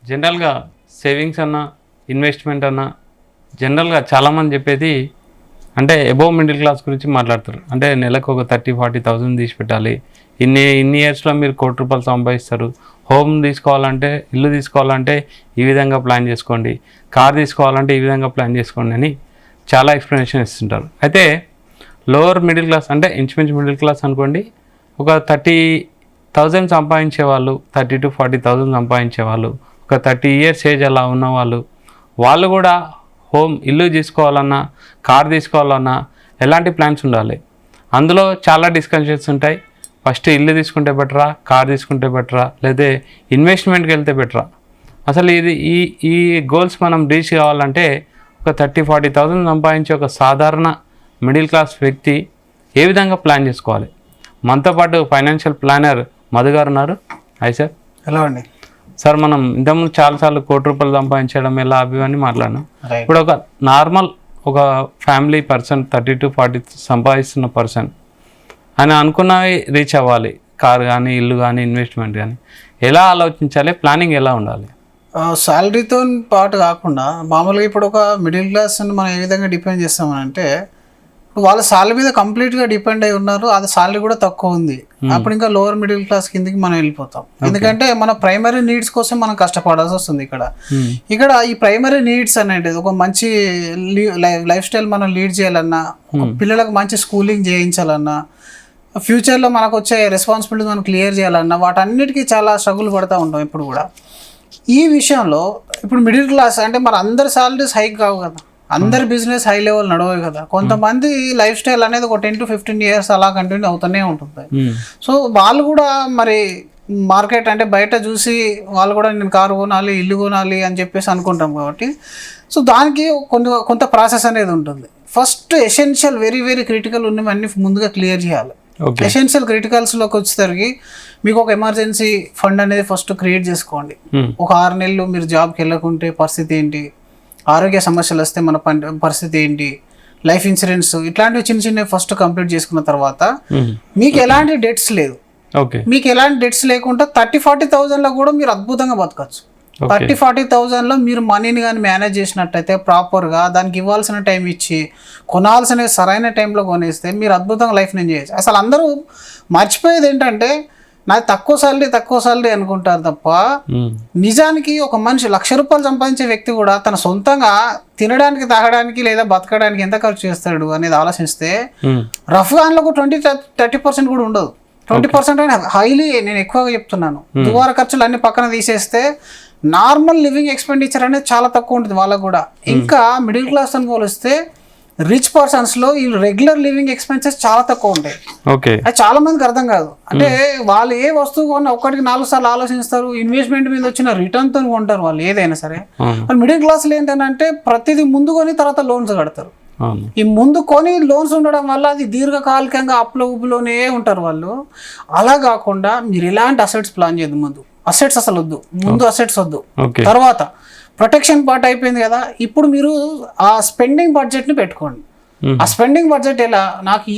జనరల్గా సేవింగ్స్ అన్నా ఇన్వెస్ట్మెంట్ అన్నా జనరల్గా చాలామంది చెప్పేది అంటే అబోవ్ మిడిల్ క్లాస్ గురించి మాట్లాడతారు. అంటే నెలకు ఒక 30,000-40,000 తీసి పెట్టాలి, ఇన్ని ఇయర్స్లో మీరు ₹1,00,00,000 సంపాదిస్తారు, హోమ్ తీసుకోవాలంటే ఇల్లు తీసుకోవాలంటే ఈ విధంగా ప్లాన్ చేసుకోండి, కార్ తీసుకోవాలంటే ఈ విధంగా ప్లాన్ చేసుకోండి అని చాలా ఎక్స్ప్లెనేషన్ ఇస్తుంటారు. అయితే లోవర్ మిడిల్ క్లాస్ అంటే ఇంచుమించు మిడిల్ క్లాస్ అనుకోండి, ఒక 30,000 సంపాదించే వాళ్ళు, 30,000-40,000 సంపాదించే వాళ్ళు, ఒక 30 years ఏజ్ అలా ఉన్న వాళ్ళు కూడా హోమ్ ఇల్లు తీసుకోవాలన్నా కార్ తీసుకోవాలన్నా ఎలాంటి ప్లాన్స్ ఉండాలి? అందులో చాలా డిస్కషన్స్ ఉంటాయి. ఫస్ట్ ఇల్లు తీసుకుంటే బెటరా, కార్ తీసుకుంటే బెటరా, లేదా ఇన్వెస్ట్మెంట్కి వెళ్తే బెటరా? అసలు ఇది ఈ గోల్స్ మనం రీచ్ కావాలంటే ఒక 30,000-40,000 సంపాదించే ఒక సాధారణ మిడిల్ క్లాస్ వ్యక్తి ఏ విధంగా ప్లాన్ చేసుకోవాలి? మనతో పాటు ఫైనాన్షియల్ ప్లానర్ మధు గారు ఉన్నారు. Hi sir. హలో అండి. సార్, మనం ఇంతకుముందు చాలాసార్లు ₹1,00,00,000 సంపాదించడం ఎలా అవి అని మాట్లాడినాం. ఇప్పుడు ఒక నార్మల్ ఒక ఫ్యామిలీ పర్సన్ 30-40 సంపాదిస్తున్న పర్సన్ అని అనుకున్నవి రీచ్ అవ్వాలి, కార్ కానీ ఇల్లు కానీ ఇన్వెస్ట్మెంట్ కానీ, ఎలా ఆలోచించాలి? ప్లానింగ్ ఎలా ఉండాలి? శాలరీతో పాటు కాకుండా మామూలుగా ఇప్పుడు ఒక మిడిల్ క్లాస్ అని మనం ఏ విధంగా డిపెండ్ చేస్తామనంటే, వాళ్ళ శాలరీ మీద కంప్లీట్గా డిపెండ్ అయి ఉన్నారు, అది శాలరీ కూడా తక్కువ ఉంది, అప్పుడు ఇంకా లోవర్ మిడిల్ క్లాస్ కిందకి మనం వెళ్ళిపోతాం. ఎందుకంటే మన ప్రైమరీ నీడ్స్ కోసం మనం కష్టపడాల్సి వస్తుంది. ఇక్కడ ఈ ప్రైమరీ నీడ్స్ అనేది ఒక మంచి లైఫ్ స్టైల్ మనం లీడ్ చేయాలన్నా, పిల్లలకు మంచి స్కూలింగ్ చేయించాలన్నా, ఫ్యూచర్లో మనకు వచ్చే రెస్పాన్సిబిలిటీ మనం క్లియర్ చేయాలన్నా, వాటన్నిటికీ చాలా స్ట్రగుల్ పడుతూ ఉంటాం ఇప్పుడు కూడా. ఈ విషయంలో ఇప్పుడు మిడిల్ క్లాస్ అంటే మన అందరి సాలరీస్ హైక్ కావు కదా, అందరి బిజినెస్ హై లెవెల్ నడవదు కదా. కొంతమంది లైఫ్ స్టైల్ అనేది ఒక 10-15 years అలా కంటిన్యూ అవుతూనే ఉంటుంది. సో వాళ్ళు కూడా మరి మార్కెట్ అంటే బయట చూసి వాళ్ళు కూడా నేను కారు కొనాలి, ఇల్లు కొనాలి అని చెప్పేసి అనుకుంటాం కాబట్టి, సో దానికి కొంత ప్రాసెస్ అనేది ఉంటుంది. First essential very very critical ఉన్నవన్నీ ముందుగా క్లియర్ చేయాలి. ఎసెన్షియల్ క్రిటికల్స్లోకి వచ్చేసరికి మీకు ఒక ఎమర్జెన్సీ ఫండ్ అనేది ఫస్ట్ క్రియేట్ చేసుకోండి. ఒక 6 నెలలు మీరు జాబ్కి వెళ్ళకుంటే పరిస్థితి ఏంటి, ఆరోగ్య సమస్యలు వస్తే మన పరిస్థితి ఏంటి, లైఫ్ ఇన్సూరెన్స్ ఇట్లాంటివి చిన్నవి ఫస్ట్ కంప్లీట్ చేసుకున్న తర్వాత మీకు ఎలాంటి డెట్స్ లేదు, మీకు ఎలాంటి డెట్స్ లేకుండా 30,000-40,000లో కూడా మీరు అద్భుతంగా బతకచ్చు. 30,000-40,000లో మీరు మనీని కానీ మేనేజ్ చేసినట్టయితే ప్రాపర్గా దానికి ఇవ్వాల్సిన టైం ఇచ్చి కొనాల్సిన సరైన టైంలో కొనేస్తే మీరు అద్భుతంగా లైఫ్ని ఎంజాయ్ చేయొచ్చు. అసలు అందరూ మర్చిపోయేది ఏంటంటే నాకు తక్కువ సాలరీ అనుకుంటారు తప్ప, నిజానికి ఒక మనిషి ₹1,00,000 సంపాదించే వ్యక్తి కూడా తన సొంతంగా తినడానికి, తాగడానికి లేదా బతకడానికి ఎంత ఖర్చు చేస్తాడు అనేది ఆలోచిస్తే రఫ్గా ఒక 20-30% కూడా ఉండదు. 20% అయినా హైలీ నేను ఎక్కువగా చెప్తున్నాను. దువార ఖర్చులు అన్ని పక్కన తీసేస్తే నార్మల్ లివింగ్ ఎక్స్పెండిచర్ అనేది చాలా తక్కువ ఉంటుంది వాళ్ళకు కూడా. ఇంకా మిడిల్ క్లాస్ అని పోలిస్తే రిచ్ పర్సన్స్లో ఈ రెగ్యులర్ లివింగ్ ఎక్స్పెన్సెస్ చాలా తక్కువ ఉంటాయి. అది చాలా మందికి అర్థం కాదు. అంటే వాళ్ళు ఏ వస్తువు కొన్నా ఒక్కటికి 4 సార్లు ఆలోచిస్తారు, ఇన్వెస్ట్మెంట్ మీద వచ్చిన రిటర్న్తో కొంటారు వాళ్ళు ఏదైనా సరే. మిడిల్ క్లాస్లో ఏంటంటే ప్రతిదీ ముందు కొని తర్వాత లోన్స్ కడతారు. ఈ ముందు కొని లోన్స్ ఉండడం వల్ల అది దీర్ఘకాలికంగా ఉప్పులోనే ఉంటారు వాళ్ళు. అలా కాకుండా మీరు ఎలాంటి అసెట్స్ ప్లాన్ చేయదు, అసెట్స్ అసలు వద్దు, ముందు అసెట్స్ వద్దు, తర్వాత ప్రొటెక్షన్ పార్ట్ అయిపోయింది కదా, ఇప్పుడు మీరు ఆ స్పెండింగ్ బడ్జెట్ని పెట్టుకోండి. ఆ స్పెండింగ్ బడ్జెట్ ఎలా, నాకు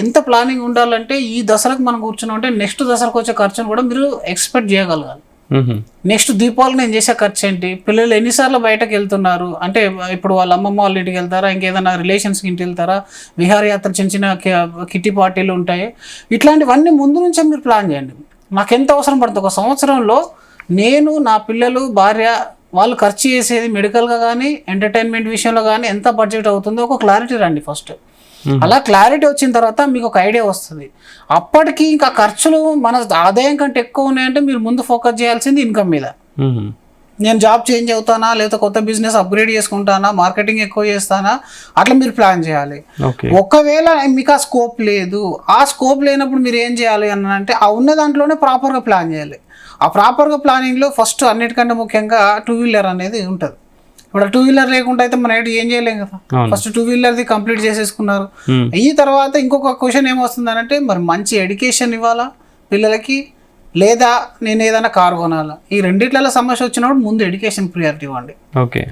ఎంత ప్లానింగ్ ఉండాలంటే ఈ దసరాకు మనం కూర్చున్నామంటే నెక్స్ట్ దసరాకు వచ్చే ఖర్చును కూడా మీరు ఎక్స్పెక్ట్ చేయగలగాలి. నెక్స్ట్ దీపావళికి నేను చేసే ఖర్చు ఏంటి, పిల్లలు ఎన్నిసార్లు బయటకు వెళ్తున్నారు అంటే, ఇప్పుడు వాళ్ళ అమ్మమ్మ వాళ్ళ ఇంటికి వెళ్తారా, ఇంకేదైనా రిలేషన్స్కి ఇంటికి వెళ్తారా, విహారయాత్ర చిన్న కిట్టి పార్టీలు ఉంటాయి, ఇట్లాంటివన్నీ ముందు నుంచే మీరు ప్లాన్ చేయండి. నాకు ఎంత అవసరం పడుతుంది, ఒక సంవత్సరంలో నేను, నా పిల్లలు, భార్య వాళ్ళు ఖర్చు చేసేది మెడికల్గా కానీ ఎంటర్టైన్మెంట్ విషయంలో కానీ ఎంత బడ్జెట్ అవుతుందో ఒక క్లారిటీ రండి ఫస్ట్. అలా క్లారిటీ వచ్చిన తర్వాత మీకు ఒక ఐడియా వస్తుంది. అప్పటికి ఇంకా ఖర్చులు మన ఆదాయం కంటే ఎక్కువ ఉన్నాయంటే మీరు ముందు ఫోకస్ చేయాల్సింది ఇన్కమ్ మీద. నేను జాబ్ చేంజ్ అవుతానా, లేకపోతే కొత్త బిజినెస్ అప్గ్రేడ్ చేసుకుంటానా, మార్కెటింగ్ ఎక్కువ చేస్తానా, అట్లా మీరు ప్లాన్ చేయాలి. ఒకవేళ మీకు ఆ స్కోప్ లేదు, ఆ స్కోప్ లేనప్పుడు మీరు ఏం చేయాలి అని అంటే ఆ ఉన్న దాంట్లోనే ప్రాపర్గా ప్లాన్ చేయాలి. ఆ ప్రాపర్గా ప్లానింగ్లో ఫస్ట్ అన్నిటికంటే ముఖ్యంగా 2-wheeler అనేది ఉంటుంది. ఇప్పుడు 2-wheeler లేకుండా అయితే మనం ఏం చేయలేం కదా. ఫస్ట్ 2-wheelerది కంప్లీట్ చేసేసుకున్నారు. ఈ తర్వాత ఇంకొక క్వశ్చన్ ఏమొస్తుందనంటే, మరి మంచి ఎడ్యుకేషన్ ఇవ్వాలా పిల్లలకి, లేదా నేను ఏదైనా కారు కొనాలా, ఈ రెండిట్లలో సమస్య వచ్చినప్పుడు ముందు ఎడ్యుకేషన్ ప్రియారిటీ ఇవ్వండి.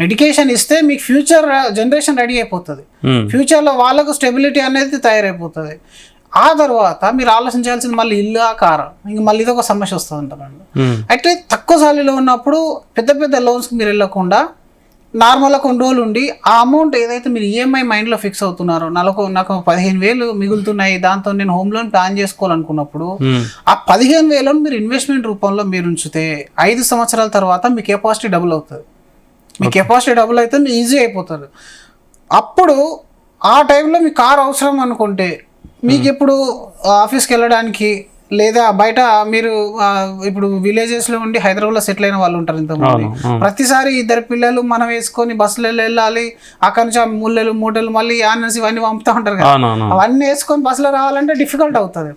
ఎడ్యుకేషన్ ఇస్తే మీకు ఫ్యూచర్ జనరేషన్ రెడీ అయిపోతుంది, ఫ్యూచర్లో వాళ్ళకు స్టెబిలిటీ అనేది తయారైపోతుంది. ఆ తర్వాత మీరు ఆలోచించాల్సింది మళ్ళీ ఇల్లు కారు, ఇంక మళ్ళీ ఇది ఒక సమస్య వస్తుంది అంటారండి. అయితే తక్కువ సాలీలో ఉన్నప్పుడు పెద్ద పెద్ద లోన్స్కి మీరు వెళ్ళకుండా నార్మల్గా కొన్ని రోజులు ఉండి ఆ అమౌంట్ ఏదైతే మీరు ఈఎంఐ మైండ్లో ఫిక్స్ అవుతున్నారో, నాకు 15,000 మిగులుతున్నాయి, దాంతో నేను హోమ్ లోన్ ప్లాన్ చేసుకోవాలనుకున్నప్పుడు ఆ 15,000 మీరు ఇన్వెస్ట్మెంట్ రూపంలో మీరు ఉంచితే 5 సంవత్సరాల తర్వాత మీ కెపాసిటీ డబుల్ అవుతుంది. మీ కెపాసిటీ డబుల్ అయితే మీరు ఈజీ అయిపోతుంది. అప్పుడు ఆ టైంలో మీ కార్ అవసరం అనుకుంటే మీకు ఇప్పుడు ఆఫీస్కి వెళ్ళడానికి లేదా బయట మీరు ఇప్పుడు విలేజెస్లో ఉండి హైదరాబాద్లో సెటిల్ అయిన వాళ్ళు ఉంటారు ఇంతమంది. ప్రతిసారి 2 పిల్లలు మనం వేసుకొని బస్సులో వెళ్ళాలి, అక్కడి నుంచి మూలలు మూటలు మళ్ళీ యానర్స్ ఇవన్నీ పంపుతూ ఉంటారు కదా, అవన్నీ వేసుకొని బస్సులో రావాలంటే డిఫికల్ట్ అవుతుంది.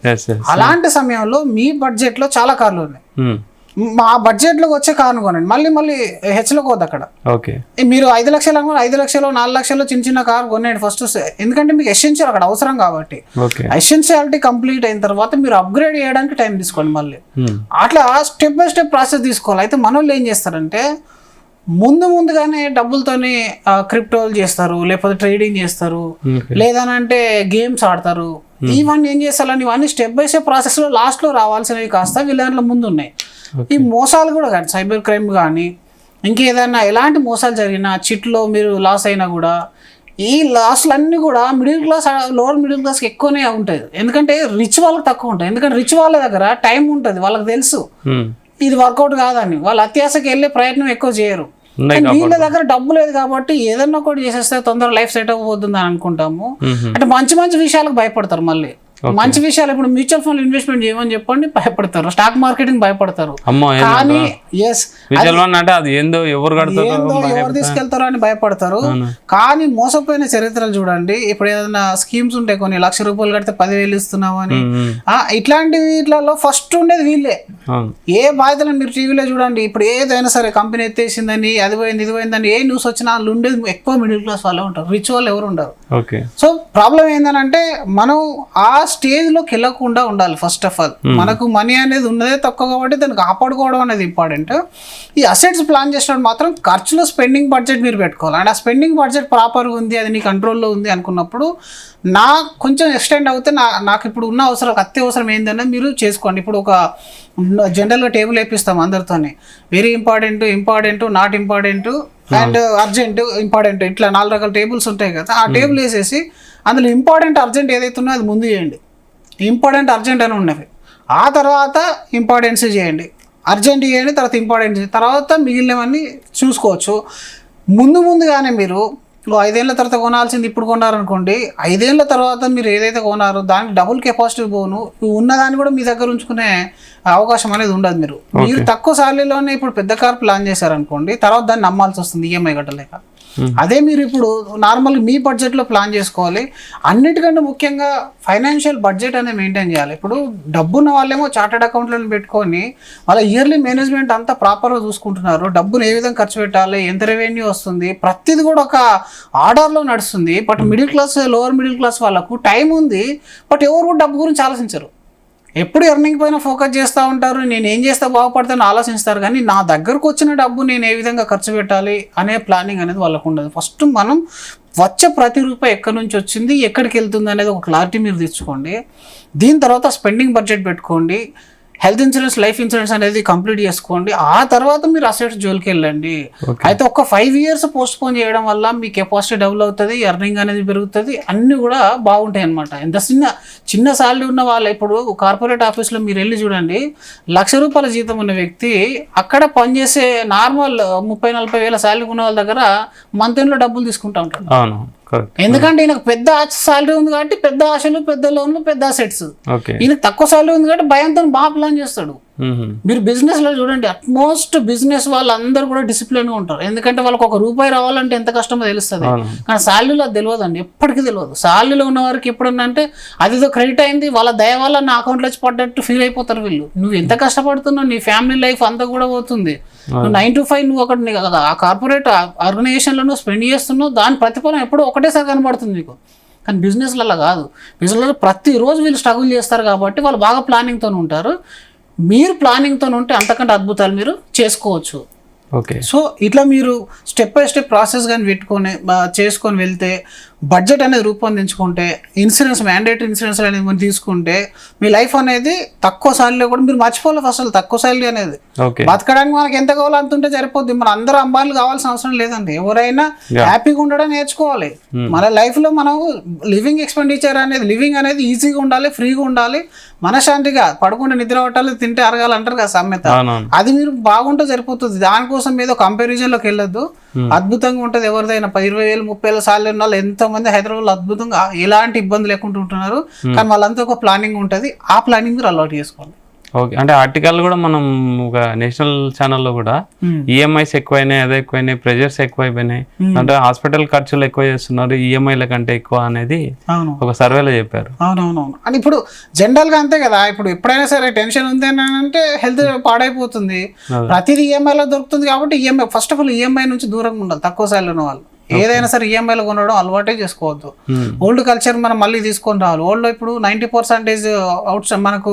అలాంటి సమయంలో మీ బడ్జెట్లో చాలా కార్లు ఉన్నాయి. మా బడ్జెట్లోకి వచ్చే కారు కొనండి, మళ్ళీ హెచ్లోకి పోద్ది అక్కడ. మీరు 5 లక్షలు అనుకోండి, 5 లక్షలు 4 లక్షలు చిన్న కారు కొనేయండి ఫస్ట్. ఎందుకంటే మీకు ఎసెన్షియల్ అక్కడ అవసరం కాబట్టి. ఎసెన్షియాలిటీ కంప్లీట్ అయిన తర్వాత మీరు అప్గ్రేడ్ చేయడానికి టైం తీసుకోండి. మళ్ళీ అట్లా స్టెప్ బై స్టెప్ ప్రాసెస్ తీసుకోవాలి. అయితే మన వాళ్ళు ఏం చేస్తారంటే ముందుగానే డబ్బులతోని క్రిప్టోలు చేస్తారు, లేకపోతే ట్రేడింగ్ చేస్తారు, లేదనంటే గేమ్స్ ఆడతారు. ఇవన్నీ ఏం చేస్తారని ఇవన్నీ స్టెప్ బై స్టెప్ ప్రాసెస్లో లాస్ట్లో రావాల్సినవి కాస్త వీళ్ళ దాంట్లో ముందు ఉన్నాయి. ఈ మోసాలు కూడా కానీ సైబర్ క్రైమ్ కానీ ఇంకేదైనా ఎలాంటి మోసాలు జరిగినా చిట్లో మీరు లాస్ అయినా కూడా ఈ లాస్లన్నీ కూడా మిడిల్ క్లాస్ లోవర్ మిడిల్ క్లాస్కి ఎక్కువనే ఉంటుంది. ఎందుకంటే రిచ్ వాళ్ళకి తక్కువ ఉంటాయి. ఎందుకంటే రిచ్ వాళ్ళ దగ్గర టైం ఉంటుంది, వాళ్ళకి తెలుసు ఇది వర్కౌట్ కాదని, వాళ్ళు అత్యాశకి వెళ్ళే ప్రయత్నం ఎక్కువ చేయరు. వీళ్ళ దగ్గర డబ్బు లేదు కాబట్టి ఏదన్నా ఒకటి చేసేస్తే తొందరగా లైఫ్ సెట్ అవ్వబోతుంది అని అనుకుంటాము. అంటే మంచి విషయాలకు భయపడతారు. మళ్ళీ మంచి విషయాలు ఇప్పుడు మ్యూచువల్ ఫండ్ ఇన్వెస్ట్మెంట్ చేయమని చెప్పండి భయపడతారు, స్టాక్ మార్కెటింగ్ భయపడతారు. కానీ ఎవరు తీసుకెళ్తారో అని భయపడతారు. కానీ మోసపోయిన చరిత్రలు చూడండి. ఇప్పుడు ఏదైనా స్కీమ్స్ ఉంటాయి, కొన్ని ₹1,00,000 కడితే 10,000 ఇస్తున్నావు అని, ఇట్లాంటి వీటిలలో ఫస్ట్ ఉండేది వీళ్ళే. ఏ బాధ్యతలను మీరు టీవీలో చూడండి, ఇప్పుడు ఏదైనా సరే కంపెనీ ఎత్తేసిందని, అది పోయింది ఇది పోయిందని ఏ న్యూస్ వచ్చినా వాళ్ళు ఉండేది ఎక్కువ మిడిల్ క్లాస్ వాళ్ళే ఉంటారు, రిచ్ వాళ్ళు ఎవరు ఉండరు. సో ప్రాబ్లం ఏంటంటే మనం ఆ స్టేజ్లోకి వెళ్ళకుండా ఉండాలి. ఫస్ట్ ఆఫ్ ఆల్ మనకు మనీ అనేది ఉన్నదే తక్కువ కాబట్టి దాన్ని కాపాడుకోవడం అనేది ఇంపార్టెంట్. ఈ అసెట్స్ ప్లాన్ చేసినప్పుడు మాత్రం ఖర్చులో స్పెండింగ్ బడ్జెట్ మీరు పెట్టుకోవాలి. అండ్ ఆ స్పెండింగ్ బడ్జెట్ ప్రాపర్గా ఉంది, అది నీ కంట్రోల్లో ఉంది అనుకున్నప్పుడు కొంచెం ఎక్స్టెండ్ అవుతే నాకు ఇప్పుడు ఉన్న అవసరాలకు అత్యవసరం ఏంటనేది మీరు చేసుకోండి. ఇప్పుడు ఒక జనరల్గా టేబుల్ వేపిస్తాం అందరితోనే, very important not important and urgent important, ఇట్లా 4 రకాల టేబుల్స్ ఉంటాయి కదా. ఆ టేబుల్ వేసేసి అందులో ఇంపార్టెంట్ అర్జెంట్ ఏదైతే ఉన్నదో అది ముందు చేయండి. ఇంపార్టెంట్ అర్జెంట్ అని ఉన్నవి, ఆ తర్వాత ఇంపార్టెన్స్ చేయండి, అర్జెంట్ చేయండి, తర్వాత ఇంపార్టెంట్ చేయండి, తర్వాత మిగిలినవన్నీ చూసుకోవచ్చు. ముందుగానే మీరు 5 ఏళ్ళ తర్వాత కొనాల్సింది ఇప్పుడు కొన్నారనుకోండి, 5 ఏళ్ళ తర్వాత మీరు ఏదైతే కొనారో దానికి డబుల్ కెపాసిటీ పోను, ఉన్నదాన్ని కూడా మీ దగ్గర ఉంచుకునే అవకాశం అనేది ఉండదు. మీరు తక్కువ సాలరీలోనే ఇప్పుడు పెద్ద కార్ ప్లాన్ చేశారనుకోండి, తర్వాత దాన్ని నమ్మాల్సి వస్తుంది ఈఎంఐ కట్టలేక. అదే మీరు ఇప్పుడు నార్మల్గా మీ బడ్జెట్లో ప్లాన్ చేసుకోవాలి. అన్నిటికంటే ముఖ్యంగా ఫైనాన్షియల్ బడ్జెట్ అనేది మెయింటైన్ చేయాలి. ఇప్పుడు డబ్బున్న వాళ్ళేమో చార్టెడ్ అకౌంట్లను పెట్టుకొని వాళ్ళ ఇయర్లీ మేనేజ్మెంట్ అంతా ప్రాపర్గా చూసుకుంటున్నారు. డబ్బును ఏ విధంగా ఖర్చు పెట్టాలి, ఎంత రెవెన్యూ వస్తుంది, ప్రతిది కూడా ఒక ఆర్డర్లో నడుస్తుంది. But middle class lower middle class వాళ్ళకు టైం ఉంది, బట్ ఎవరు కూడా డబ్బు గురించి ఆలోచించరు. ఎప్పుడు ఎర్నింగ్ పైన ఫోకస్ చేస్తూ ఉంటారు, నేను ఏం చేస్తే బాగుపడతానని ఆలోచిస్తారు. కానీ నా దగ్గరకు వచ్చిన డబ్బు నేను ఏ విధంగా ఖర్చు పెట్టాలి అనే ప్లానింగ్ అనేది వాళ్ళకు ఉండదు. ఫస్ట్ మనం వచ్చే ప్రతి రూపాయి ఎక్కడి నుంచి వచ్చింది, ఎక్కడికి వెళ్తుంది అనేది ఒక క్లారిటీ మీరు తెచ్చుకోండి. దీని తర్వాత స్పెండింగ్ బడ్జెట్ పెట్టుకోండి. హెల్త్ ఇన్సూరెన్స్, లైఫ్ ఇన్సూరెన్స్ అనేది కంప్లీట్ చేసుకోండి. ఆ తర్వాత మీరు అసెట్స్ జోలికి వెళ్ళండి. అయితే ఒక 5 years పోస్ట్ పోన్ చేయడం వల్ల మీ కెపాసిటీ డబుల్ అవుతుంది, ఎర్నింగ్ అనేది పెరుగుతుంది, అన్నీ కూడా బాగుంటాయి అనమాట. ఎంత చిన్న శాలరీ ఉన్న వాళ్ళు, ఇప్పుడు కార్పొరేట్ ఆఫీస్లో మీరు వెళ్ళి చూడండి, ₹1,00,000 జీతం ఉన్న వ్యక్తి అక్కడ పనిచేసే నార్మల్ 30-40 వేల శాలరీ ఉన్న వాళ్ళ దగ్గర మంత్ ఎండ్లో డబ్బులు తీసుకుంటూ ఉంటాడు. ఎందుకంటే ఈయనకు పెద్ద సాలరీ ఉంది కాబట్టి పెద్ద ఆశలు, పెద్ద లోన్లు, పెద్ద అసెట్స్. ఈయనకు తక్కువ సాలరీ ఉంది కాబట్టి భయంతో బాగా ప్లాన్ చేస్తాడు. మీరు బిజినెస్ లో చూడండి, అట్మోస్ట్ బిజినెస్ వాళ్ళందరూ కూడా డిసిప్లిన్ గా ఉంటారు. ఎందుకంటే వాళ్ళకి ₹1 రావాలంటే ఎంత కష్టమో తెలుస్తుంది. కానీ శాలరీలో అది తెలియదు అండి, ఎప్పటికీ తెలియదు. శాలరీలో ఉన్న వారికి ఎప్పుడన్నా అంటే అదితో క్రెడిట్ అయింది, వాళ్ళ దయ వల్ల నా అకౌంట్లో వచ్చి పడ్డట్టు ఫీల్ అయిపోతారు వీళ్ళు. నువ్వు ఎంత కష్టపడుతున్నావు, నీ ఫ్యామిలీ లైఫ్ అంతా కూడా పోతుంది. 9 to 5 నువ్వు ఒకటి ఆ కార్పొరేట్ ఆర్గనైజేషన్లో నువ్వు స్పెండ్ చేస్తున్నావు, దాని ప్రతిఫలం ఎప్పుడో ఒకటేసారి కనబడుతుంది నీకు. కానీ బిజినెస్లలో కాదు. బిజినెస్లో ప్రతిరోజు వీళ్ళు స్ట్రగుల్ చేస్తారు కాబట్టి వాళ్ళు బాగా ప్లానింగ్తో ఉంటారు. మీరు ప్లానింగ్తో ఉంటే అంతకంటే అద్భుతాలు మీరు చేసుకోవచ్చు. ఓకే. సో ఇట్లా మీరు స్టెప్ బై స్టెప్ ప్రాసెస్ కానీ పెట్టుకొని చేసుకొని వెళ్తే, బడ్జెట్ అనేది రూపొందించుకుంటే, ఇన్సూరెన్స్ మ్యాండేటరీ ఇన్సూరెన్స్ అనేది మీరు తీసుకుంటే, మీ లైఫ్ అనేది తక్కువ సాలరీలో కూడా మీరు మర్చిపోలేదు అసలు తక్కువ సాలరీ అనేది. ఓకే. బతకడానికి మనకి ఎంత కావాలో అంత ఉంటే సరిపోద్ది. మన అందరూ అంబాలు కావాల్సిన అవసరం లేదండి. ఎవరైనా హ్యాపీగా ఉండడం నేర్చుకోవాలి. మన లైఫ్ లో మనం లివింగ్ ఎక్స్పెండిచర్ అనేది, లివింగ్ అనేది ఈజీగా ఉండాలి, ఫ్రీగా ఉండాలి, మనశ్శాంతిగా పడుకుంటే నిద్ర పట్టాలి, తింటే అరగాలి అంటారు కదా సామెత. అది మీరు బాగుంటే సరిపోతుంది. దానికోసం ఏదో కంపారిజన్ లోకి వెళ్ళొద్దు. అద్భుతంగా ఉంటుంది. ఎవరిదైనా 20,000 30,000 సాలరీ ఉన్న వాళ్ళు ఎంతో మంది హైదరాబాద్ లో అద్భుతంగా ఎలాంటి ఇబ్బంది లేకుండా ఉంటున్నారు. కానీ వాళ్ళంతా ఒక ప్లానింగ్ ఉంటుంది. ఆ ప్లానింగ్ మీరు అలవాటు చేసుకోవాలి. ఓకే. అంటే ఆర్టికల్ కూడా మనం ఒక నేషనల్ ఛానల్లో కూడా ఈఎంఐస్ ఎక్కువైనాయి, అదే ఎక్కువైనాయి, ప్రెజర్స్ ఎక్కువైపోయినాయి, అంటే హాస్పిటల్ ఖర్చులు ఎక్కువ చేస్తున్నారు ఈఎంఐల కంటే ఎక్కువ అనేది ఒక సర్వేలో చెప్పారు. అవునవునవును. అని ఇప్పుడు జనరల్ గా అంతే కదా. ఇప్పుడు ఎప్పుడైనా సరే టెన్షన్ ఉంది అని అంటే హెల్త్ పాడైపోతుంది. ప్రతిదీ ఈఎంఐలో దొరుకుతుంది కాబట్టి EMI first of all EMI నుంచి దూరంగా ఉండాలి. తక్కువ సాలరీ ఉన్న వాళ్ళు ఏదైనా సరే ఈఎంఐలో కొనడం అలవాటే చేసుకోవద్దు. ఓల్డ్ కల్చర్ మనం మళ్ళీ తీసుకొని రావాలి. ఓల్డ్లో ఇప్పుడు 90% అవుట్ మనకు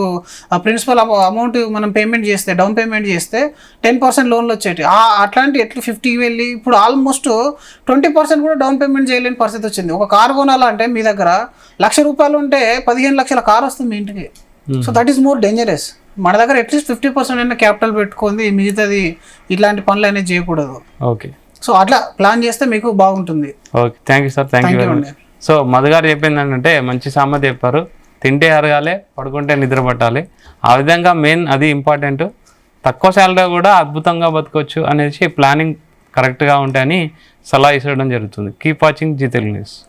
ప్రిన్సిపల్ అమౌంట్ మనం పేమెంట్ చేస్తే, డౌన్ పేమెంట్ చేస్తే 10% లోన్లు వచ్చేవి. అట్లాంటి ఎట్లా 50 వెళ్ళి ఇప్పుడు ఆల్మోస్ట్ 20% కూడా డౌన్ పేమెంట్ చేయలేని పరిస్థితి వచ్చింది. ఒక కారు కొనాలంటే మీ దగ్గర ₹1,00,000 ఉంటే 15 లక్షల కారు వస్తుంది మీ ఇంటికి. So that is more dangerous. మన దగ్గర అట్లీస్ట్ 50% అయినా క్యాపిటల్ పెట్టుకుంది, మిగతాది ఇట్లాంటి పనులు అనేది చేయకూడదు. ఓకే. సో అట్లా ప్లాన్ చేస్తే మీకు బాగుంటుంది. Okay. Thank you sir. Thank you very much. So Madhu గారు చెప్పింది ఏంటంటే మంచి సామెత చెప్పారు. తింటే అరగాలి, పడుకుంటే నిద్ర పట్టాలి. ఆ విధంగా మెయిన్ అది ఇంపార్టెంట్. తక్కువ శాలరీ కూడా అద్భుతంగా బతకొచ్చు అనేసి ప్లానింగ్ కరెక్ట్గా ఉంటాయని సలహా ఇవ్వడం జరుగుతుంది. Keep watching Zee Telugu news.